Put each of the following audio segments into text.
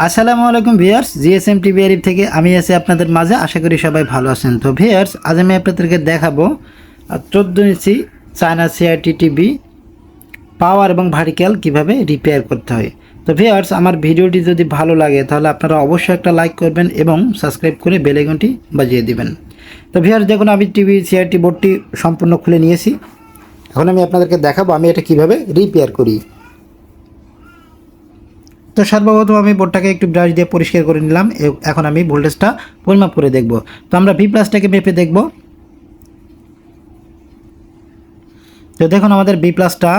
আসসালামু আলাইকুম viewers, GSM TV Arif থেকে আমি আছি আপনাদের মাঝে। আশা করি সবাই ভালো আছেন। তো ভিউয়ার্স, আজ আমি আপনাদেরকে দেখাবো 14 ইঞ্চি চায়না সিআরটি টিভি পাওয়ার এবং ভার্টিক্যাল কিভাবে রিপেয়ার করতে হয়। তো ভিউয়ার্স, আমার ভিডিওটি যদি ভালো লাগে তাহলে আপনারা অবশ্যই একটা লাইক করবেন এবং সাবস্ক্রাইব করে বেল আইকনটি বাজিয়ে দিবেন। তো ভিউয়ার্স, দেখুন আমি টিভি সিআরটি বোর্ডটি সম্পূর্ণ খুলে নিয়েছি। এখন আমি আপনাদেরকে দেখাবো আমি এটা কিভাবে রিপেয়ার করি। তো সর্বপ্রথম আমি বোর্ডটাকে একটু ব্রাশ দিয়ে পরিষ্কার করে নিলাম। এখন আমি ভোল্টেজটা পরিমাপ করে দেখব। তো আমরা ভি প্লাসটাকে মেপে দেখব। তো দেখুন আমাদের বি প্লাসটা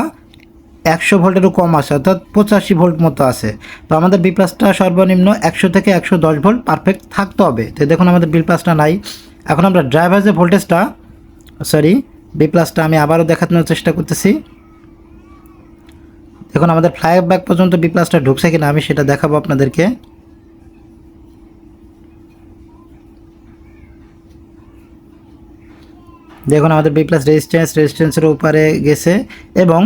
100 ভোল্টেরও কম আছে, অর্থাৎ 85 ভোল্ট মতো আছে। তো আমাদের বি প্লাসটা সর্বনিম্ন 100 থেকে 110 ভোল্ট পারফেক্ট থাকতে হবে। তো দেখুন আমাদের বি প্লাসটা নাই। এখন আমরা ড্রাইভার যে ভোল্টেজটা বি প্লাসটা আমি আবারও দেখানোর চেষ্টা করতেছি। দেখুন আমাদের ফ্লাই ব্যাক পর্যন্ত বি প্লাসটা ঢুকছে কিনা আমি সেটা দেখাবো আপনাদেরকে। দেখুন আমাদের বি প্লাস রেজিস্ট্যান্সের উপরে গেছে এবং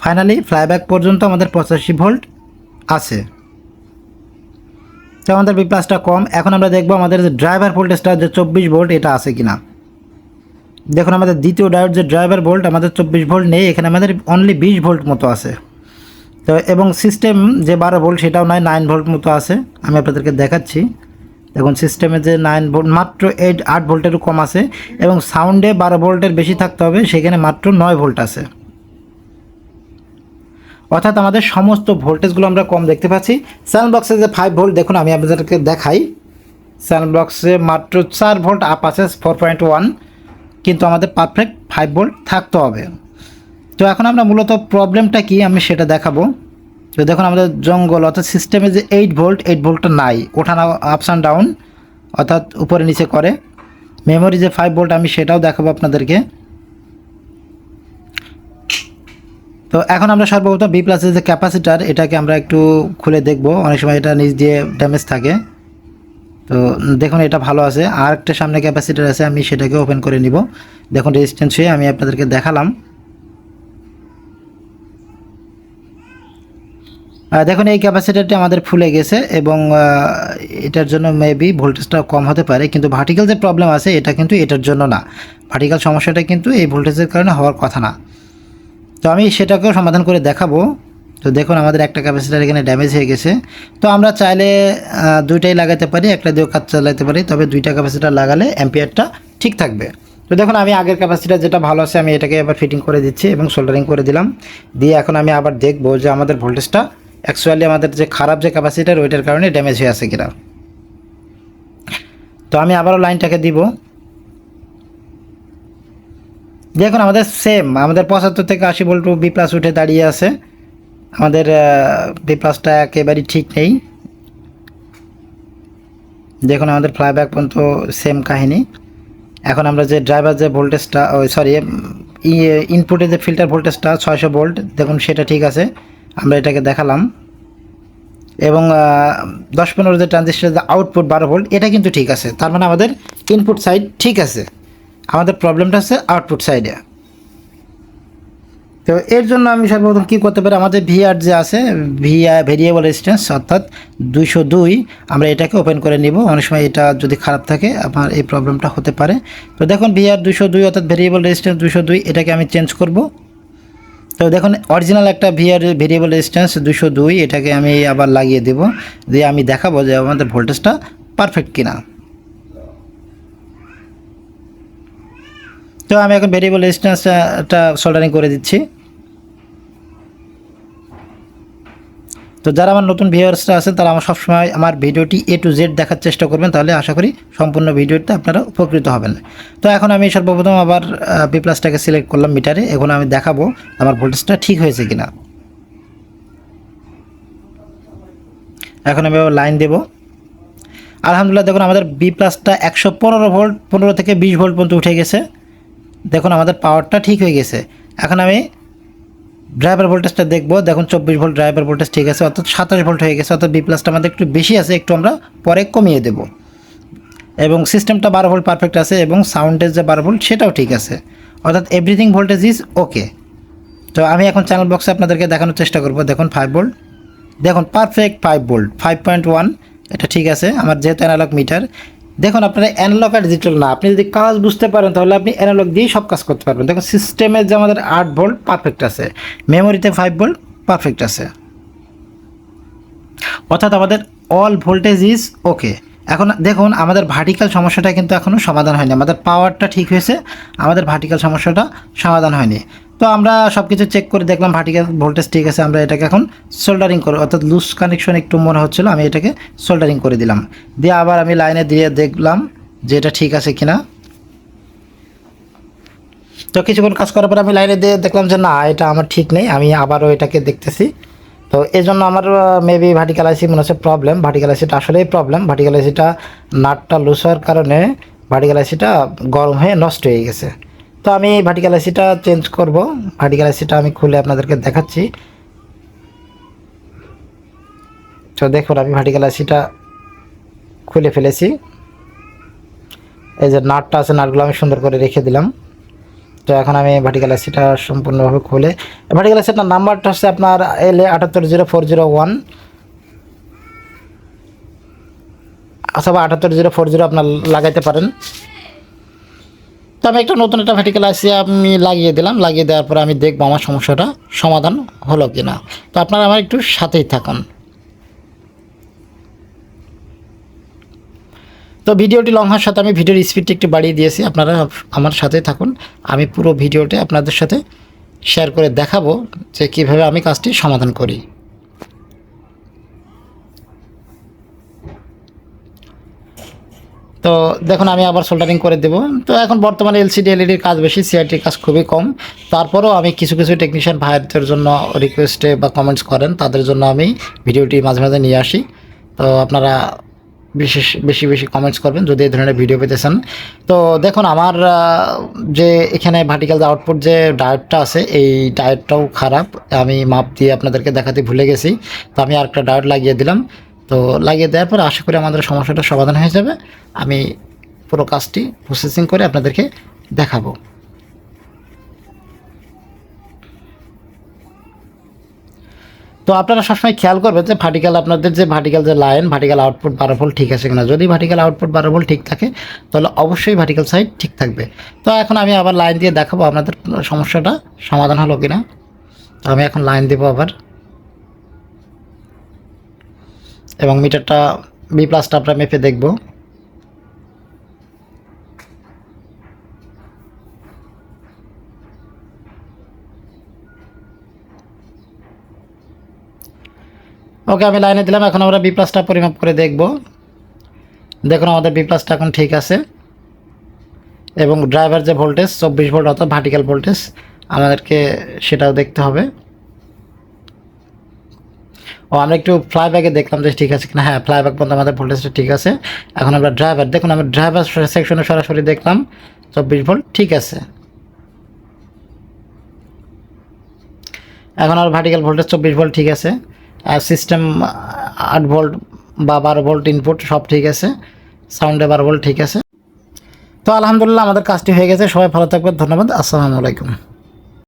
ফাইনালি ফ্লাইব্যাক পর্যন্ত আমাদের 85 ভোল্ট আছে। তো আমাদের বি প্লাসটা কম। এখন আমরা দেখব আমাদের যে ড্রাইভার ভোল্টেজটা যে 24 ভোল্ট এটা আছে কিনা। দেখুন আমাদের দ্বিতীয় ডায়োড যে ড্রাইভার ভোল্ট আমাদের 24 ভোল্ট নেই, এখানে আমাদের অনলি 20 ভোল্ট মতো আছে। তো এবং সিস্টেম যে 12 ভোল্ট সেটাও নয়, 9 ভোল্ট মতো আছে। আমি আপনাদেরকে দেখাচ্ছি। দেখুন সিস্টেমে যে 9 ভোল্ট মাত্র 8 ভোল্টেরও কম আছে এবং সাউন্ডে 12 ভোল্টের বেশি থাকতে হবে, সেখানে মাত্র 9 ভোল্ট আছে। অর্থাৎ আমাদের সমস্ত ভোল্টেজগুলো আমরা কম দেখতে পাচ্ছি। চ্যানেল বক্সে যে 5 ভোল্ট দেখুন আমি আপনাদেরকে দেখাই। চ্যানেল বক্সে মাত্র 4 ভোল্ট আপ আছে 4.1, কিন্তু আমাদের পারফেক্ট 5 ভোল্ট থাকতে হবে। তো এখন আমরা মূলত প্রবলেমটা কি আমি সেটা দেখাবো। তো দেখুন আমাদের জঙ্গল অর্থাৎ সিস্টেমে যে 8 ভোল্টটা নাই, ওঠানো আপস অ্যান্ড ডাউন অর্থাৎ উপরে নিচে করে। মেমোরি যে 5 ভোল্ট আমি সেটাও দেখাবো আপনাদেরকে। তো এখন আমরা সর্বপ্রথম বি প্লাসের যে ক্যাপাসিটার এটাকে আমরা একটু খুলে দেখব। অনেক সময় এটা নিচ দিয়ে ড্যামেজ থাকে। তো দেখুন এটা ভালো আছে। আর একটা সামনে ক্যাপাসিটার আছে, আমি সেটাকে ওপেন করে নিব। দেখুন রেজিস্ট্যান্স হয়ে আমি আপনাদেরকে দেখালাম। দেখুন এই ক্যাপাসিটারটি আমাদের ফুলে গেছে এবং এটার জন্য মেবি ভোল্টেজটা কম হতে পারে, কিন্তু ভার্টিক্যাল যে প্রবলেম আছে এটা কিন্তু এটার জন্য না। ভার্টিক্যাল সমস্যাটা কিন্তু এই ভোল্টেজের কারণে হওয়ার কথা না। তো আমি সেটাকেও সমাধান করে দেখাবো। তো দেখুন আমাদের একটা ক্যাপাসিটার এখানে ড্যামেজ হয়ে গেছে। তো আমরা চাইলে দুইটাই লাগাতে পারি, একটা দিয়েও কাজ চালাতে পারি, তবে দুইটা ক্যাপাসিটার লাগালে অ্যাম্পিয়ারটা ঠিক থাকবে। তো দেখুন আমি আগের ক্যাপাসিটার যেটা ভালো আছে আমি এটাকে এবার ফিটিং করে দিচ্ছি এবং সোল্ডারিং করে দিলাম। দিয়ে এখন আমি আবার দেখবো যে আমাদের ভোল্টেজটা অ্যাকচুয়ালি আমাদের যে খারাপ যে ক্যাপাসিটার ওইটার কারণে ড্যামেজ হয়ে আছে কিনা। তো আমি আবারও লাইনটাকে দিব। দেখুন আমাদের সেম আমাদের 75 থেকে 80 ভোল্ট বি প্লাস উঠে দাঁড়িয়ে আছে। আমাদের বি প্লাসটা একেবারেই ঠিক নেই। দেখুন আমাদের ফ্লাইব্যাক পর্যন্ত সেম কাহিনী। এখন আমরা যে ড্রাইভার যে ভোল্টেজটা ইনপুটে যে ফিল্টার ভোল্টেজটা 600 ভোল্ট দেখুন সেটা ঠিক আছে, আমরা এটাকে দেখালাম। এবং 10-15 যে ট্রানজিস্টার যে আউটপুট 12 ভোল্ট এটা কিন্তু ঠিক আছে। তার মানে আমাদের ইনপুট সাইড ঠিক আছে, আমাদের প্রবলেমটা হচ্ছে আউটপুট সাইডে। তো এর জন্য আমি সর্বপ্রথম কী করতে পারি, আমাদের ভিআর যে আছে ভেরিয়েবল রেজিস্ট্যান্স অর্থাৎ 202 আমরা এটাকে ওপেন করে নিব। অনেক সময় এটা যদি খারাপ থাকে আপনার এই প্রবলেমটা হতে পারে। তো দেখুন ভিআর 202 অর্থাৎ ভেরিয়েবল রেজিস্ট্যান্স 202 এটাকে আমি চেঞ্জ করব। তো দেখুন অরিজিনাল একটা ভেরিয়েবল রেজিস্ট্যান্স 202 এটাকে আমি আবার লাগিয়ে দেব, দিয়ে আমি দেখাবো যে আমাদের ভোল্টেজটা পারফেক্ট কিনা। তো আমি এখন ভেরিয়েবল রেজিস্ট্যান্সটা সোল্ডারিং করে দিচ্ছি। তো যারা আমার নতুন ভিউয়ার্সরা আছেন তারা আমার সবসময় আমার ভিডিওটি A to Z দেখার চেষ্টা করবেন, তাহলে আশা করি সম্পূর্ণ ভিডিওতে আপনারা উপকৃত হবেন। তো এখন আমি সর্বপ্রথম আবার বি প্লাসটাকে সিলেক্ট করলাম মিটারে। এখন আমি দেখাবো আমার ভোল্টেজটা ঠিক হয়েছে কিনা। এখন আমি লাইন দেব। আলহামদুলিল্লাহ দেখুন আমাদের বি প্লাসটা 115 ভোল্ট 15 থেকে 20 ভোল্ট পর্যন্ত উঠে গেছে। দেখুন আমাদের পাওয়ারটা ঠিক হয়ে গেছে। এখন আমি ড্রাইভার ভোল্টেজটা দেখবো। দেখুন 24 ভোল্ট ড্রাইভার ভোল্টেজ ঠিক আছে, অর্থাৎ 27 ভোল্ট হয়ে গেছে। অর্থাৎ বি প্লাসটা আমাদের একটু বেশি আছে, একটু আমরা পরে কমিয়ে দেব। এবং সিস্টেমটা 12 ভোল্ট পারফেক্ট আছে এবং সাউন্ডের যে 12 ভোল্ট সেটাও ঠিক আছে, অর্থাৎ এভরিথিং ভোল্টেজ ইজ ওকে। তো আমি এখন চ্যানেল বক্সে আপনাদেরকে দেখানোর চেষ্টা করব। দেখুন 5 ভোল্ট দেখুন পারফেক্ট 5 ভোল্ট 5.1, এটা ঠিক আছে আমার যেহেতু অ্যানালগ মিটার। দেখুন আপনারা অ্যানালগ আর ডিজিটাল না, আপনি যদি কাজ বুঝতে পারেন তাহলে আপনি অ্যানালগ দিয়েই সব কাজ করতে পারবেন। দেখুন সিস্টেমে যে আমাদের 8 ভোল্ট পারফেক্ট আছে, মেমোরিতে 5 ভোল্ট পারফেক্ট আছে, অর্থাৎ আমাদের অল ভোল্টেজ ইজ ওকে। এখন দেখুন আমাদের ভার্টিক্যাল সমস্যাটা কিন্তু এখনও সমাধান হয়নি, আমাদের পাওয়ারটা ঠিক হয়েছে, আমাদের ভার্টিক্যাল সমস্যাটা সমাধান হয়নি। তো আমরা সব কিছু চেক করে দেখলাম ভার্টিক্যাল ভোল্টেজ ঠিক আছে, আমরা এটাকে এখন সোল্ডারিং করে, অর্থাৎ লুজ কানেকশন একটু মনে হচ্ছিলো, আমি এটাকে সোল্ডারিং করে দিলাম। দিয়ে আবার আমি লাইনে দিয়ে দেখলাম যে এটা ঠিক আছে কিনা। তো কিছুক্ষণ কাজ করার পর আমি লাইনে দিয়ে দেখলাম যে না, এটা আমার ঠিক নেই, আমি আবারও এটাকে দেখতেছি। তো এই জন্য আমার মেবি ভার্টিক্যাল আইসি মনে হচ্ছে প্রবলেম, ভার্টিক্যাল আইসিটা আসলেই প্রবলেম। ভার্টিক্যাল আইসিটা নাটটা লুজ হওয়ার কারণে ভার্টিক্যাল আইসিটা গরম হয়ে নষ্ট হয়ে গেছে। তো আমি ভার্টিক্যাল আইসিটা চেঞ্জ করব, ভার্টিক্যাল আইসিটা আমি খুলে আপনাদেরকে দেখাচ্ছি। তো দেখুন আমি ভার্টিক্যাল আইসিটা খুলে ফেলেছি, এই যে নাটটা আছে, নাটগুলো আমি সুন্দর করে রেখে দিলাম। তো এখন আমি ভার্টিক্যাল আইসিটা সম্পূর্ণভাবে খুলে, ভার্টিক্যাল আইসিটার নাম্বারটা হচ্ছে আপনার LA780-401 অথবা 78040 আপনার লাগাইতে পারেন। তো আমি একটা নতুন একটা ভার্টিক্যাল আইসি আমি লাগিয়ে দিলাম, লাগিয়ে দেওয়ার পরে আমি দেখবো আমার সমস্যাটা সমাধান হলো কি না। তো আপনারা আমার একটু সাথেই থাকুন। তো ভিডিওটি লং হওয়ার সাথে আমি ভিডিওর স্পিডটা একটু বাড়িয়ে দিয়েছি, আপনারা আমার সাথেই থাকুন। আমি পুরো ভিডিওটা আপনাদের সাথে শেয়ার করে দেখাবো যে কীভাবে আমি কাজটি সমাধান করি। তো দেখুন আমি আবার সোল্ডারিং করে দেব। তো এখন বর্তমানে এলসিডি এলইডির কাজ বেশি, সিআরটির কাজ খুবই কম। তারপরেও আমি কিছু কিছু টেকনিশিয়ান ভাইদের জন্য রিকোয়েস্টে বা কমেন্টস করেন, তাদের জন্য আমি ভিডিওটি মাঝে মাঝে নিয়ে আসি। তো আপনারা বেশি বেশি কমেন্টস করবেন যদি এই ধরনের ভিডিও পেতে চান। তো দেখুন আমার যে এখানে ভার্টিক্যাল যে আউটপুট যে ডায়োডটা আছে, এই ডায়োডটাও খারাপ, আমি মাপ দিয়ে আপনাদেরকে দেখাতে ভুলে গেছি। তো আমি আরেকটা ডায়োড লাগিয়ে দিলাম। তো লাগিয়ে দেওয়ার পর আশা করি আমাদের সমস্যাটা সমাধান হয়ে যাবে। আমি পুরো কাজটি প্রসেসিং করে আপনাদেরকে দেখাবো। তো আপনারা সবসময় খেয়াল করবেন যে ভার্টিক্যাল আপনাদের যে ভার্টিক্যাল যে লাইন, ভার্টিক্যাল আউটপুট 12 ভোল্ট ঠিক আছে কিনা। যদি ভার্টিক্যাল আউটপুট 12 ভোল্ট ঠিক থাকে তাহলে অবশ্যই ভার্টিক্যাল সাইড ঠিক থাকবে। তো এখন আমি আবার লাইন দিয়ে দেখাবো আপনাদের সমস্যাটা সমাধান হলো কিনা। তো আমি এখন লাইন দেবো আবার, এবং মিটারটা B+ আমরা মেপে দেখব। ওকে আমি লাইনে দিলাম, এখন আমরা B+টা পরিমাপ করে দেখব। দেখুন আমাদের B+টা এখন ঠিক আছে, এবং ড্রাইভার যে ভোল্টেজ 24 ভোল্ট অর্থাৎ ভার্টিক্যাল ভোল্টেজ, আমাদেরকে সেটাও দেখতে হবে। ও আমরা একটু ফ্লাইব্যাকে দেখলাম যে ঠিক আছে কিনা। হ্যাঁ, ফ্লাইব্যাক পর্যন্ত আমাদের ভোল্টেজটা ঠিক আছে। এখন আমরা ড্রাইভার, দেখুন আমরা ড্রাইভার সেকশনে সরাসরি দেখলাম 24 ভোল্ট ঠিক আছে। এখন আর ভার্টিক্যাল ভোল্টেজ 24 ভোল্ট ঠিক আছে। আর সিস্টেম 8 ভোল্ট বা 12 ভোল্ট ইনপুট সব ঠিক আছে, সাউন্ডে 12 ভোল্ট ঠিক আছে। তো আলহামদুলিল্লাহ আমাদের কাজটি হয়ে গেছে। সবাই ভালো থাকবেন, ধন্যবাদ, আসসালামু আলাইকুম।